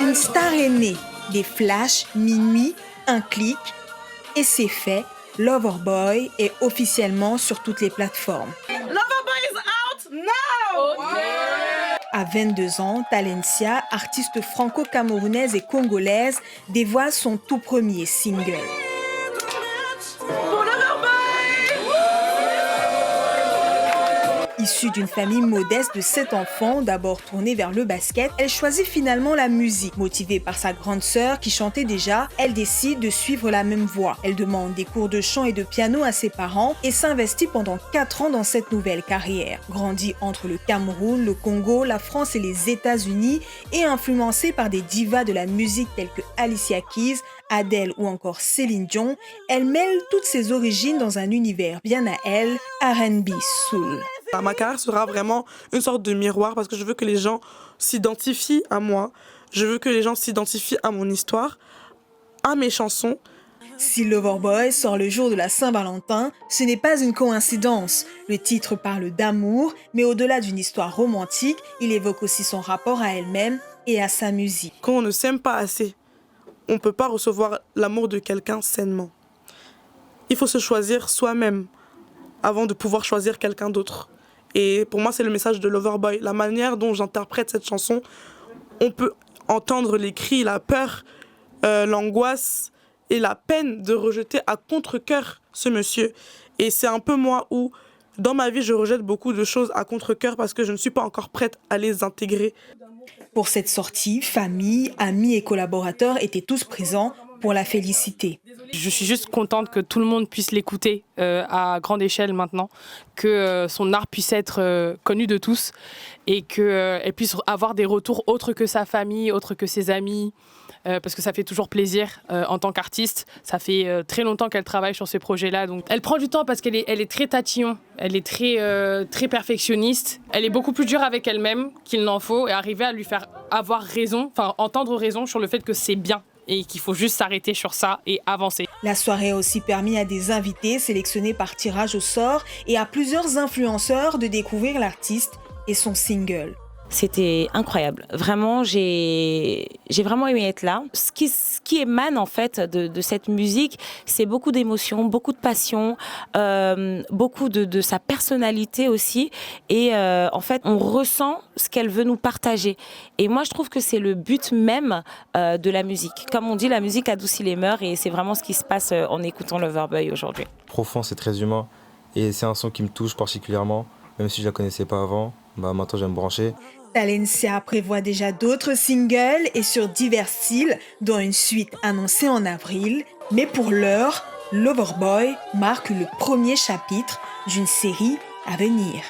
Une star est née. Des flashs, minuit, un clic. Et c'est fait. Loverboy est officiellement sur toutes les plateformes. Loverboy is out now! À 22 ans, Talensia, artiste franco-camerounaise et congolaise, dévoile son tout premier single. Pour Loverboy! Issue d'une famille modeste de 7 enfants, d'abord tournée vers le basket, elle choisit finalement la musique. Motivée par sa grande sœur qui chantait déjà, elle décide de suivre la même voie. Elle demande des cours de chant et de piano à ses parents et s'investit pendant 4 ans dans cette nouvelle carrière. Grandie entre le Cameroun, le Congo, la France et les États-Unis et influencée par des divas de la musique telles que Alicia Keys, Adele ou encore Céline Dion, elle mêle toutes ses origines dans un univers bien à elle, R&B soul. Ma carrière sera vraiment une sorte de miroir parce que je veux que les gens s'identifient à moi, je veux que les gens s'identifient à mon histoire, à mes chansons. Si Loverboy sort le jour de la Saint-Valentin, ce n'est pas une coïncidence. Le titre parle d'amour, mais au-delà d'une histoire romantique, il évoque aussi son rapport à elle-même et à sa musique. Quand on ne s'aime pas assez, on ne peut pas recevoir l'amour de quelqu'un sainement. Il faut se choisir soi-même avant de pouvoir choisir quelqu'un d'autre. Et pour moi, c'est le message de Loverboy. La manière dont j'interprète cette chanson, on peut entendre les cris, la peur, l'angoisse et la peine de rejeter à contre-cœur ce monsieur. Et c'est un peu moi où, dans ma vie, je rejette beaucoup de choses à contre-cœur parce que je ne suis pas encore prête à les intégrer. Pour cette sortie, famille, amis et collaborateurs étaient tous présents pour la féliciter. Je suis juste contente que tout le monde puisse l'écouter à grande échelle maintenant, que son art puisse être connu de tous et qu'elle puisse avoir des retours autres que sa famille, autres que ses amis, parce que ça fait toujours plaisir en tant qu'artiste. Ça fait très longtemps qu'elle travaille sur ce projet-là. Donc elle prend du temps parce qu'elle est très tatillon, elle est très perfectionniste. Elle est beaucoup plus dure avec elle-même qu'il n'en faut et arriver à lui faire avoir raison, enfin entendre raison sur le fait que c'est bien. Et qu'il faut juste s'arrêter sur ça et avancer. La soirée a aussi permis à des invités sélectionnés par tirage au sort et à plusieurs influenceurs de découvrir l'artiste et son single. C'était incroyable. Vraiment, j'ai vraiment aimé être là. Ce qui émane en fait de cette musique, c'est beaucoup d'émotions, beaucoup de passion, beaucoup de sa personnalité aussi. Et en fait, on ressent ce qu'elle veut nous partager. Et moi, je trouve que c'est le but même de la musique. Comme on dit, la musique adoucit les mœurs et c'est vraiment ce qui se passe en écoutant Loverboy aujourd'hui. Profond, c'est très humain et c'est un son qui me touche particulièrement, même si je la connaissais pas avant. Maintenant, je vais me brancher. Talensia prévoit déjà d'autres singles et sur divers styles, dont une suite annoncée en avril. Mais pour l'heure, Loverboy marque le premier chapitre d'une série à venir.